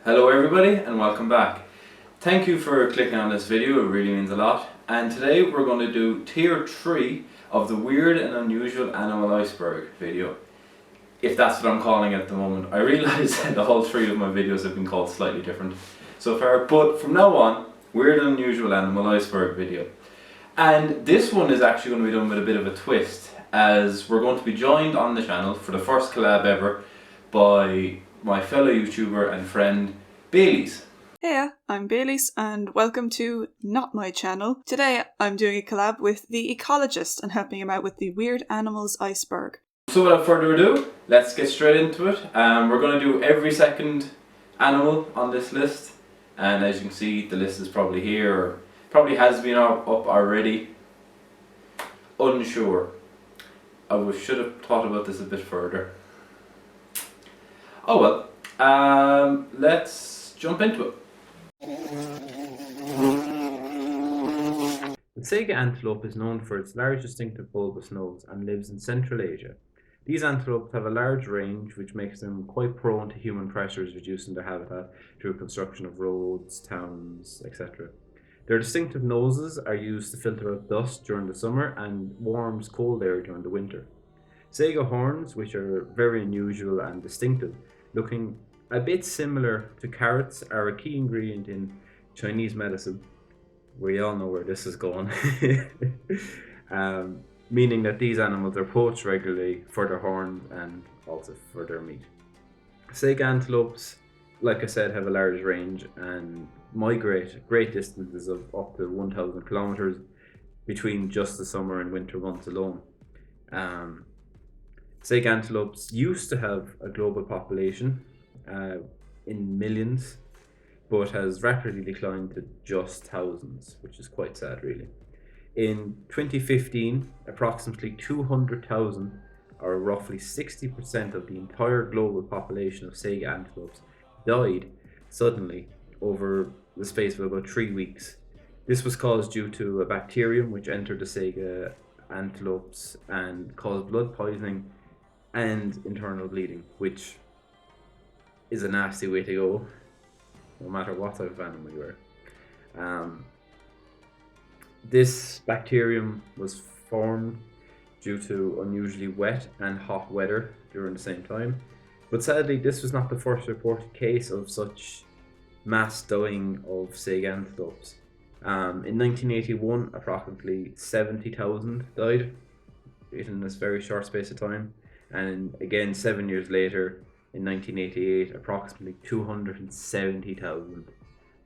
Hello everybody and welcome back. Thank you for clicking on this video, it really means a lot. And today we're going to do tier 3 of the weird and unusual animal iceberg video. If that's what I'm calling it at the moment. I realise that all 3 of my videos have been called slightly different so far, but from now on, weird and unusual animal iceberg video. And this one is actually going to be done with a bit of a twist, as we're going to be joined on the channel for the first collab ever by my fellow YouTuber and friend Balese. Hey, I'm Balese and welcome to not my channel. Today I'm doing a collab with the ecologist and helping him out with the weird animals iceberg. So without further ado, let's get straight into it. We're going to do every second animal on this list, and as you can see the list is probably here, or probably has been up already. Unsure. I should have thought about this a bit further. Oh well, let's jump into it. The Sega Antelope is known for its large distinctive bulbous nose and lives in Central Asia. These antelopes have a large range, which makes them quite prone to human pressures reducing their habitat through construction of roads, towns, etc. Their distinctive noses are used to filter out dust during the summer and warms cold air during the winter. Sega horns, which are very unusual and distinctive, looking a bit similar to carrots, are a key ingredient in Chinese medicine. We all know where this is going. Meaning that these animals are poached regularly for their horns and also for their meat. Sega antelopes, like I said, have a large range and migrate great distances of up to 1,000 kilometers between just the summer and winter months alone. Sega antelopes used to have a global population in millions, but has rapidly declined to just thousands, which is quite sad really. In 2015, approximately 200,000, or roughly 60% of the entire global population of Sega antelopes, died suddenly over the space of about 3 weeks. This was caused due to a bacterium which entered the Sega antelopes and caused blood poisoning and internal bleeding, which is a nasty way to go, no matter what type of animal you are. This bacterium was formed due to unusually wet and hot weather during the same time, but sadly this was not the first reported case of such mass dying of Sega antelopes. In 1981, approximately 70,000 died in this very short space of time, and again 7 years later, in 1988, approximately 270,000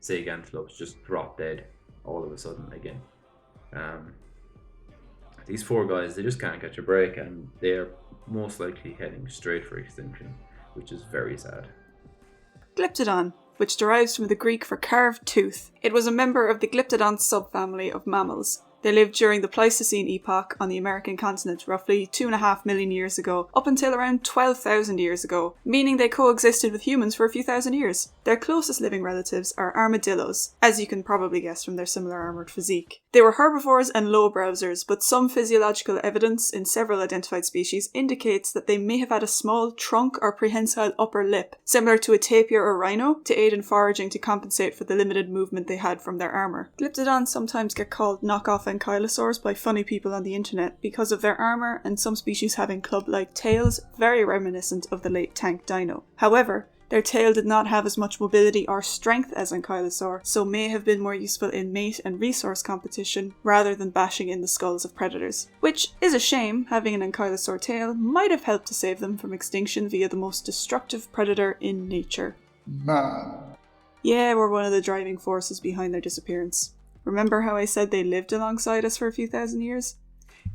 Sega antelopes just dropped dead all of a sudden again. These 4 guys, they just can't catch a break, and they're most likely heading straight for extinction, which is very sad. Glyptodon, which derives from the Greek for carved tooth. It was a member of the Glyptodon subfamily of mammals. They lived during the Pleistocene epoch on the American continent roughly 2.5 million years ago, up until around 12,000 years ago, meaning they coexisted with humans for a few thousand years. Their closest living relatives are armadillos, as you can probably guess from their similar armoured physique. They were herbivores and low browsers, but some physiological evidence in several identified species indicates that they may have had a small trunk or prehensile upper lip, similar to a tapir or rhino, to aid in foraging to compensate for the limited movement they had from their armour. Glyptodons sometimes get called knockoff ankylosaurs by funny people on the internet because of their armour and some species having club-like tails very reminiscent of the late tank dino. However, their tail did not have as much mobility or strength as ankylosaur, so may have been more useful in mate and resource competition rather than bashing in the skulls of predators. Which is a shame, having an ankylosaur tail might have helped to save them from extinction via the most destructive predator in nature. Man. Yeah, we're one of the driving forces behind their disappearance. Remember how I said they lived alongside us for a few thousand years?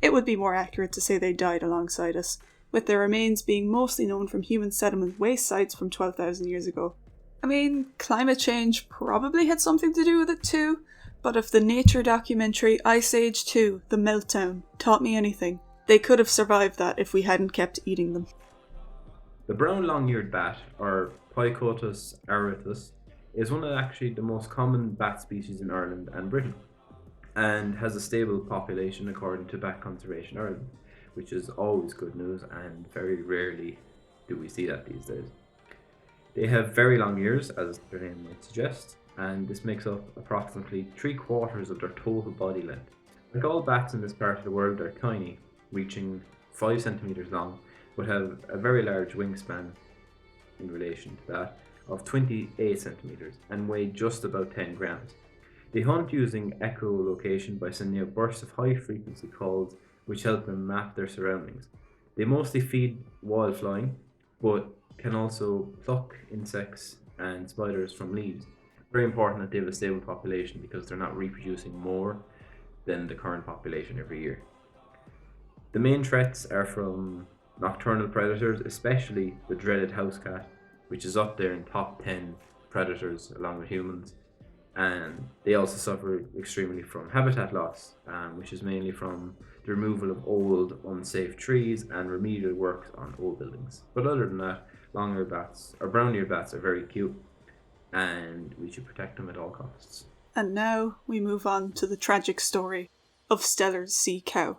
It would be more accurate to say they died alongside us, with their remains being mostly known from human settlement waste sites from 12,000 years ago. I mean, climate change probably had something to do with it too, but if the nature documentary Ice Age 2, The Meltdown, taught me anything, they could have survived that if we hadn't kept eating them. The brown long-eared bat, or Picotus auratus, is one of actually the most common bat species in Ireland and Britain, and has a stable population according to Bat Conservation Ireland, which is always good news, and very rarely do we see that these days. They have very long ears, as their name might suggest, and this makes up approximately 3/4 of their total body length. Like all bats in this part of the world, they're tiny, reaching 5 centimeters long, but have a very large wingspan in relation to that of 28 centimeters and weigh just about 10 grams. They hunt using echolocation by sending out bursts of high frequency calls which help them map their surroundings. They mostly feed while flying, but can also pluck insects and spiders from leaves. Very important that they have a stable population because they're not reproducing more than the current population every year. The main threats are from nocturnal predators, especially the dreaded house cat, which is up there in top 10 predators along with humans. And they also suffer extremely from habitat loss, which is mainly from the removal of old, unsafe trees and remedial works on old buildings. But other than that, long-eared bats or brown-eared bats are very cute, and we should protect them at all costs. And now we move on to the tragic story of Steller's sea cow.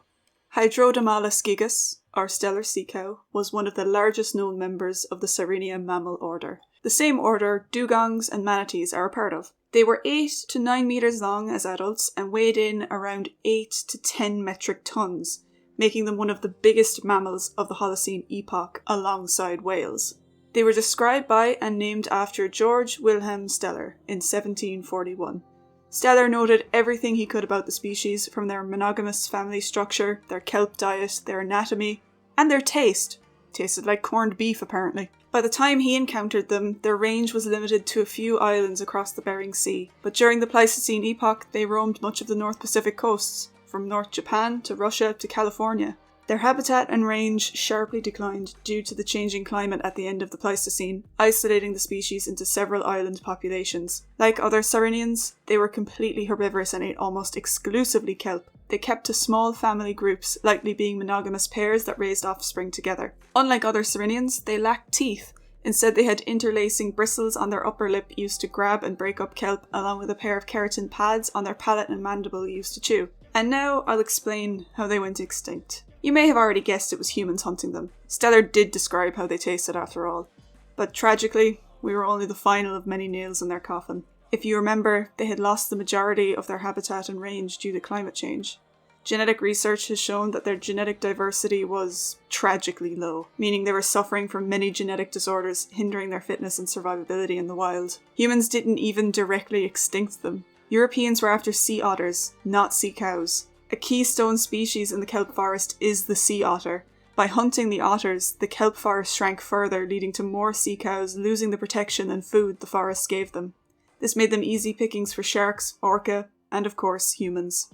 Hydrodamala gigas, or Stellar sea cow, was one of the largest known members of the Sirenia mammal order. The same order dugongs and manatees are a part of. They were 8 to 9 meters long as adults and weighed in around 8 to 10 metric tons, making them one of the biggest mammals of the Holocene epoch alongside whales. They were described by and named after George Wilhelm Steller in 1741. Steller noted everything he could about the species, from their monogamous family structure, their kelp diet, their anatomy, and their taste. Tasted like corned beef, apparently. By the time he encountered them, their range was limited to a few islands across the Bering Sea, but during the Pleistocene epoch they roamed much of the North Pacific coasts, from North Japan to Russia to California. Their habitat and range sharply declined due to the changing climate at the end of the Pleistocene, isolating the species into several island populations. Like other Sirenians, they were completely herbivorous and ate almost exclusively kelp. They kept to small family groups, likely being monogamous pairs that raised offspring together. Unlike other Sirenians, they lacked teeth. Instead, they had interlacing bristles on their upper lip used to grab and break up kelp, along with a pair of keratin pads on their palate and mandible used to chew. And now I'll explain how they went extinct. You may have already guessed it was humans hunting them. Steller did describe how they tasted after all. But tragically, we were only the final of many nails in their coffin. If you remember, they had lost the majority of their habitat and range due to climate change. Genetic research has shown that their genetic diversity was tragically low, meaning they were suffering from many genetic disorders, hindering their fitness and survivability in the wild. Humans didn't even directly extinct them. Europeans were after sea otters, not sea cows. A keystone species in the kelp forest is the sea otter. By hunting the otters, the kelp forest shrank further, leading to more sea cows losing the protection and food the forests gave them. This made them easy pickings for sharks, orca, and of course humans.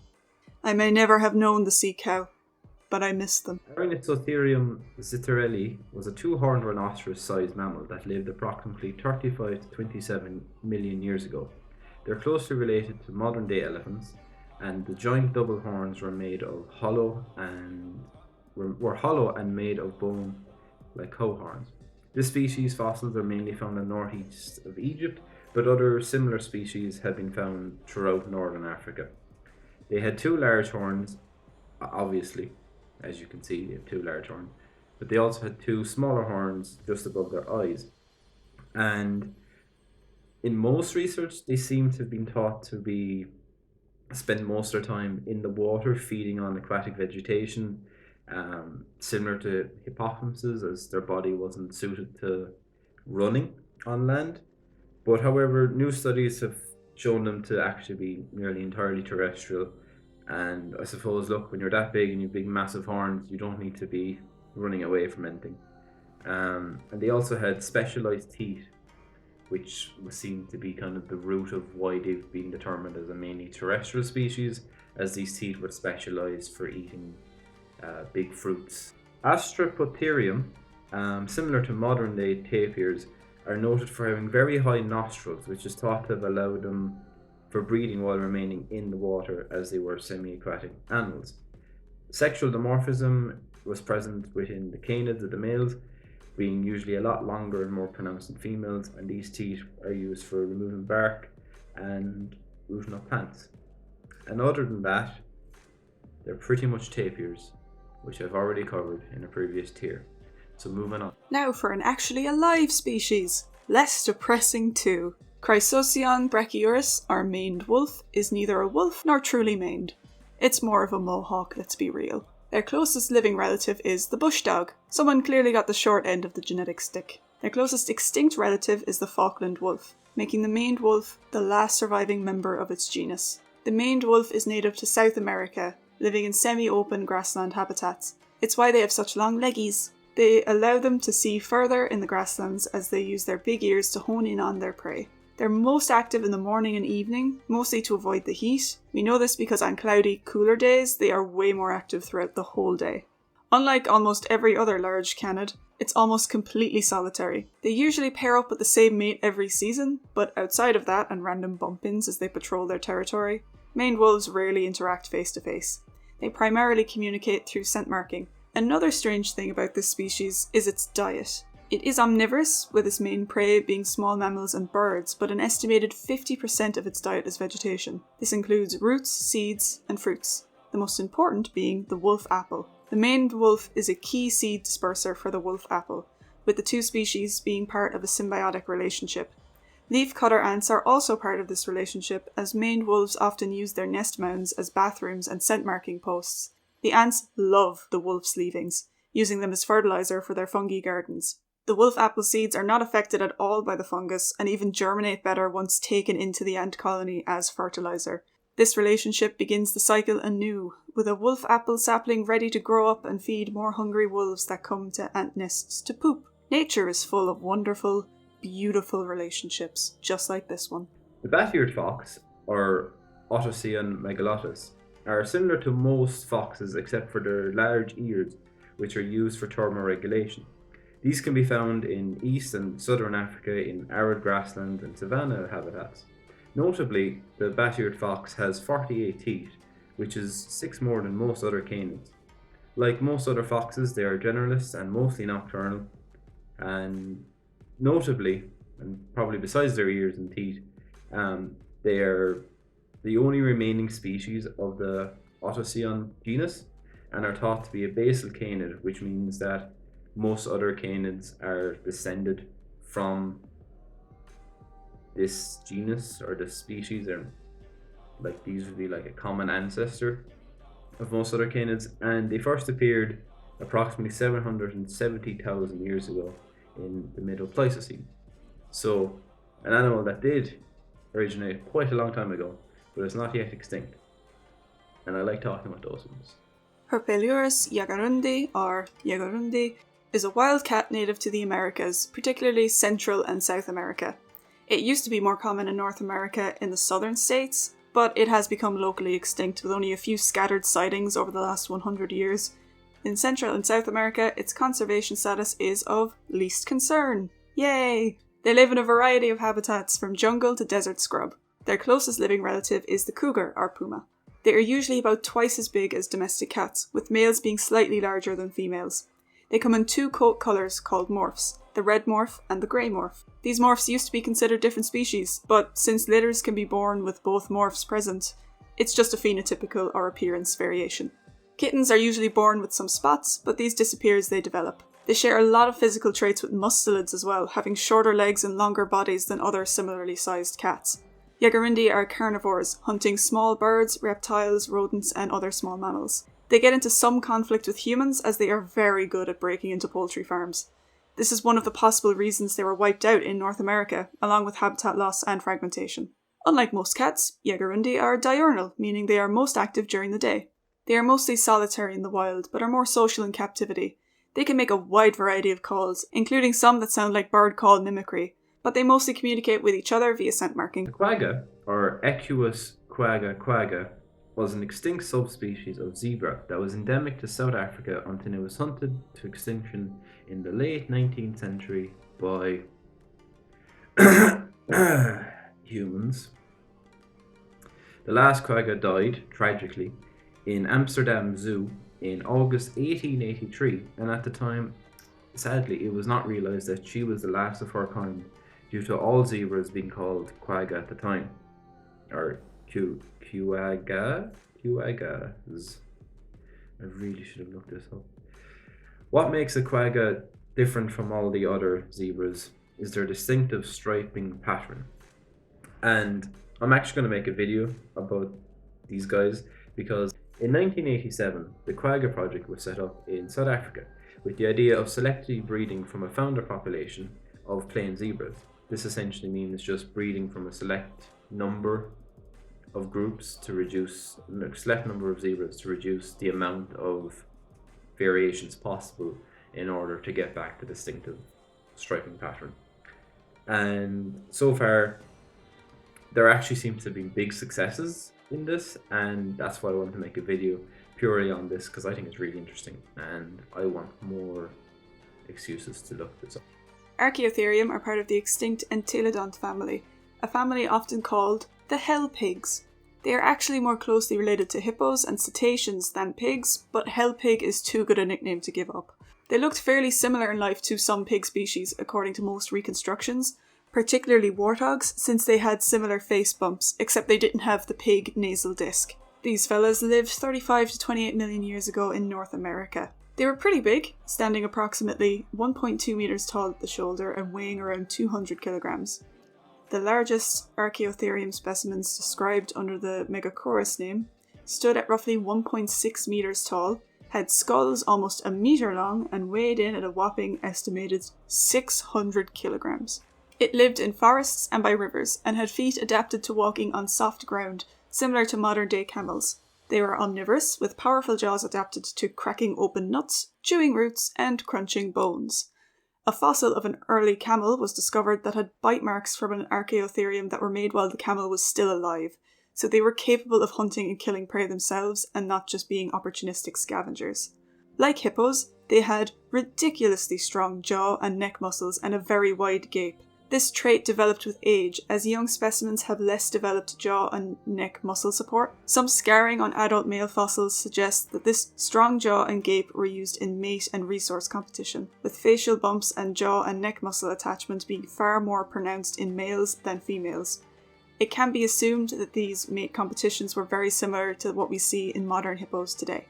I may never have known the sea cow, but I miss them. Archaeotherium zitterelli was a two-horned rhinoceros-sized mammal that lived approximately 35 to 27 million years ago. They're closely related to modern-day elephants, and the joint double horns were hollow and made of bone like cow horns. This species' fossils are mainly found in the northeast of Egypt, but other similar species have been found throughout northern Africa. They had two large horns, obviously, as you can see, they have two large horns, but they also had two smaller horns just above their eyes. And in most research, they seem to have been thought to spend most of their time in the water, feeding on aquatic vegetation, similar to hippopotamuses, as their body wasn't suited to running on land. But however, new studies have shown them to actually be nearly entirely terrestrial. And I suppose, look, when you're that big and you have big massive horns, you don't need to be running away from anything. And they also had specialized teeth, which was seen to be kind of the root of why they've been determined as a mainly terrestrial species, as these teeth were specialized for eating big fruits. Astrophaterium, similar to modern day tapirs, are noted for having very high nostrils, which is thought to have allowed them for breeding while remaining in the water, as they were semi-aquatic animals. Sexual dimorphism was present within the canids of the males, being usually a lot longer and more pronounced in females, and these teeth are used for removing bark and rooting up plants. And other than that, they're pretty much tapirs, which I've already covered in a previous tier. So moving on. Now for an actually alive species, less depressing too. Chrysosian Brachiorase, our maned wolf, is neither a wolf nor truly maned. It's more of a mohawk, let's be real. Their closest living relative is the bush dog. Someone clearly got the short end of the genetic stick. Their closest extinct relative is the Falkland wolf, making the maned wolf the last surviving member of its genus. The maned wolf is native to South America, living in semi-open grassland habitats. It's why they have such long leggies. They allow them to see further in the grasslands as they use their big ears to hone in on their prey. They're most active in the morning and evening, mostly to avoid the heat. We know this because on cloudy, cooler days, they are way more active throughout the whole day. Unlike almost every other large canid, it's almost completely solitary. They usually pair up with the same mate every season, but outside of that and random bump-ins as they patrol their territory, maned wolves rarely interact face to face. They primarily communicate through scent marking. Another strange thing about this species is its diet. It is omnivorous, with its main prey being small mammals and birds, but an estimated 50% of its diet is vegetation. This includes roots, seeds, and fruits, the most important being the wolf apple. The maned wolf is a key seed disperser for the wolf apple, with the two species being part of a symbiotic relationship. Leafcutter ants are also part of this relationship, as maned wolves often use their nest mounds as bathrooms and scent marking posts. The ants love the wolf's leavings, using them as fertilizer for their fungi gardens. The wolf apple seeds are not affected at all by the fungus and even germinate better once taken into the ant colony as fertilizer. This relationship begins the cycle anew, with a wolf apple sapling ready to grow up and feed more hungry wolves that come to ant nests to poop. Nature is full of wonderful, beautiful relationships, just like this one. The bat-eared fox, or Otocean megalotus, are similar to most foxes except for their large ears, which are used for thermoregulation. These can be found in East and Southern Africa in arid grassland and savanna habitats. Notably, the bat-eared fox has 48 teeth, which is 6 more than most other canids. Like most other foxes, they are generalists and mostly nocturnal, and notably, and probably besides their ears and teeth, they are the only remaining species of the Otocean genus and are thought to be a basal canid, which means that most other canids are descended from this genus or this species, or like these would be like a common ancestor of most other canids, and they first appeared approximately 770,000 years ago in the Middle Pleistocene. So an animal that did originate quite a long time ago, but it's not yet extinct. And I like talking about those ones. Herpelurus yagarundi, or yagarundi, is a wild cat native to the Americas, particularly Central and South America. It used to be more common in North America in the southern states, but it has become locally extinct with only a few scattered sightings over the last 100 years. In Central and South America, its conservation status is of least concern. Yay! They live in a variety of habitats, from jungle to desert scrub. Their closest living relative is the cougar, or puma. They are usually about twice as big as domestic cats, with males being slightly larger than females. They come in 2 coat colours called morphs, the red morph and the grey morph. These morphs used to be considered different species, but since litters can be born with both morphs present, it's just a phenotypical or appearance variation. Kittens are usually born with some spots, but these disappear as they develop. They share a lot of physical traits with mustelids as well, having shorter legs and longer bodies than other similarly sized cats. Yagarundi are carnivores, hunting small birds, reptiles, rodents, and other small mammals. They get into some conflict with humans as they are very good at breaking into poultry farms. This is one of the possible reasons they were wiped out in North America, along with habitat loss and fragmentation. Unlike most cats, Yagarundi are diurnal, meaning they are most active during the day. They are mostly solitary in the wild, but are more social in captivity. They can make a wide variety of calls, including some that sound like bird call mimicry, but they mostly communicate with each other via scent marking. The quagga, or Equus Quagga, was an extinct subspecies of zebra that was endemic to South Africa until it was hunted to extinction in the late 19th century by humans. The last quagga died, tragically, in Amsterdam Zoo in August 1883, and at the time, sadly, it was not realised that she was the last of her kind due to all zebras being called quagga at the time, or Quaggas. I really should have looked this up. What makes a quagga different from all the other zebras is their distinctive striping pattern. And I'm actually going to make a video about these guys because in 1987, the Quagga project was set up in South Africa with the idea of selectively breeding from a founder population of plain zebras. This essentially means just breeding from a select number of groups to reduce, select number of zebras to reduce the amount of variations possible in order to get back to distinctive striping pattern. And so far, there actually seems to be big successes in this, and that's why I wanted to make a video purely on this, because I think it's really interesting and I want more excuses to look this up. Archaeotherium are part of the extinct Entelodont family, a family often called the hell pigs. They are actually more closely related to hippos and cetaceans than pigs, but hell pig is too good a nickname to give up. They looked fairly similar in life to some pig species according to most reconstructions, particularly warthogs, since they had similar face bumps, except they didn't have the pig nasal disc. These fellas lived 35 to 28 million years ago in North America. They were pretty big, standing approximately 1.2 meters tall at the shoulder and weighing around 200 kilograms. The largest Archaeotherium specimens described under the Megacorus name stood at roughly 1.6 meters tall, had skulls almost a meter long, and weighed in at a whopping estimated 600 kilograms. It lived in forests and by rivers, and had feet adapted to walking on soft ground, similar to modern-day camels. They were omnivorous, with powerful jaws adapted to cracking open nuts, chewing roots, and crunching bones. A fossil of an early camel was discovered that had bite marks from an Archaeotherium that were made while the camel was still alive, so they were capable of hunting and killing prey themselves and not just being opportunistic scavengers. Like hippos, they had ridiculously strong jaw and neck muscles and a very wide gape. This trait developed with age, as young specimens have less developed jaw and neck muscle support. Some scarring on adult male fossils suggests that this strong jaw and gape were used in mate and resource competition, with facial bumps and jaw and neck muscle attachment being far more pronounced in males than females. It can be assumed that these mate competitions were very similar to what we see in modern hippos today.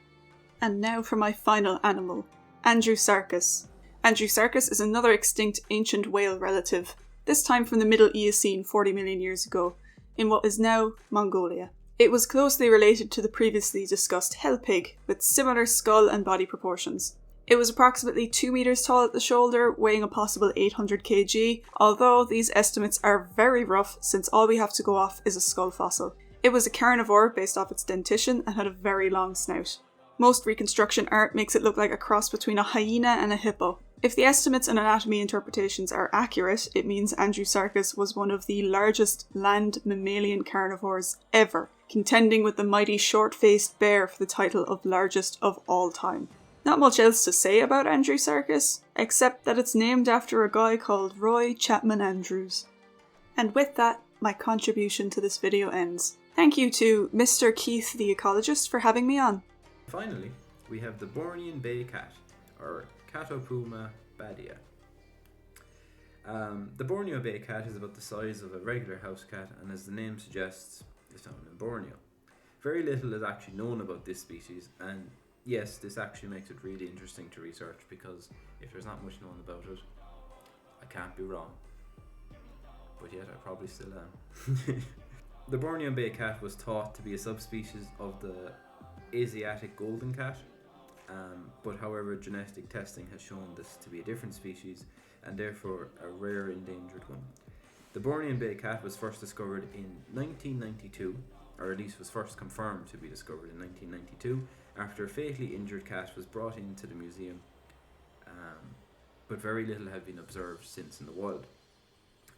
And now for my final animal, Andrewsarchus. Andrewsarchus is another extinct ancient whale relative, this time from the Middle Eocene 40 million years ago, in what is now Mongolia. It was closely related to the previously discussed hell pig, with similar skull and body proportions. It was approximately 2 meters tall at the shoulder, weighing a possible 800 kg, although these estimates are very rough since all we have to go off is a skull fossil. It was a carnivore based off its dentition and had a very long snout. Most reconstruction art makes it look like a cross between a hyena and a hippo. If the estimates and anatomy interpretations are accurate, it means Andrewsarchus was one of the largest land mammalian carnivores ever, contending with the mighty short-faced bear for the title of largest of all time. Not much else to say about Andrewsarchus, except that it's named after a guy called Roy Chapman Andrews. And with that, my contribution to this video ends. Thank you to Mr. Keith the ecologist for having me on. Finally, we have the Bornean Bay Cat, or Catopuma badia. The Borneo Bay Cat is about the size of a regular house cat, and as the name suggests, is found in Borneo. Very little is actually known about this species, and yes, this actually makes it really interesting to research, because if there's not much known about it, I can't be wrong. But yet I probably still am. The Borneo Bay Cat was thought to be a subspecies of the Asiatic golden cat, but however genetic testing has shown this to be a different species and therefore a rare endangered one. The Bornean Bay Cat was first discovered in 1992, or at least was first confirmed to be discovered in 1992 after a fatally injured cat was brought into the museum, but very little had been observed since in the wild.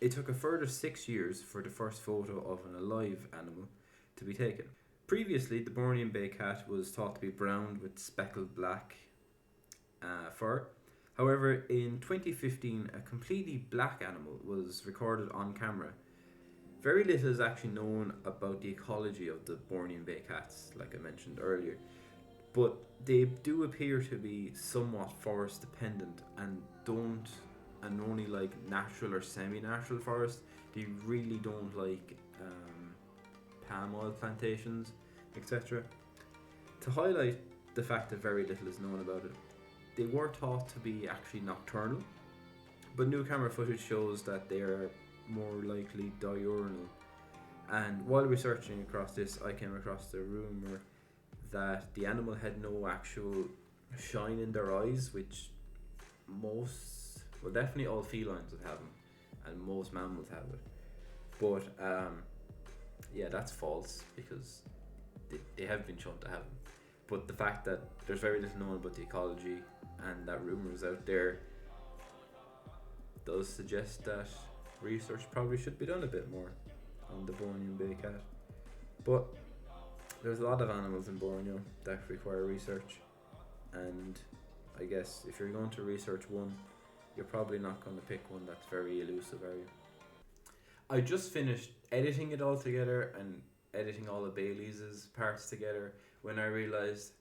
It took a further 6 years for the first photo of an alive animal to be taken. Previously, the Bornean Bay Cat was thought to be brown with speckled black fur. However, in 2015, a completely black animal was recorded on camera. Very little is actually known about the ecology of the Bornean Bay Cats, like I mentioned earlier, but they do appear to be somewhat forest dependent and only like natural or semi-natural forest. They really don't like palm oil plantations, etc. To highlight the fact that very little is known about it, they were thought to be actually nocturnal, But new camera footage shows that they are more likely diurnal. And while researching across this, I came across the rumour that the animal had no actual shine in their eyes, which definitely all felines would have them, and most mammals have it. But yeah, that's false, because they have been shown to have them. But the fact that there's very little known about the ecology and that rumours out there does suggest that research probably should be done a bit more on the Bornean Bay Cat. But there's a lot of animals in Borneo that require research, and I guess if you're going to research one, you're probably not going to pick one that's very elusive, are you? I just finished editing it all together and editing all of Balese's parts together when I realised,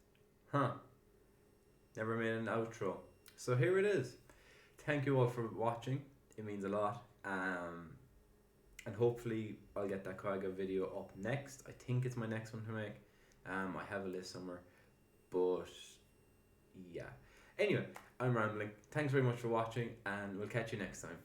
never made an outro. So here it is. Thank you all for watching. It means a lot. And hopefully I'll get that Quagga video up next. I think it's my next one to make. I have a list somewhere. But yeah. Anyway, I'm rambling. Thanks very much for watching, and we'll catch you next time.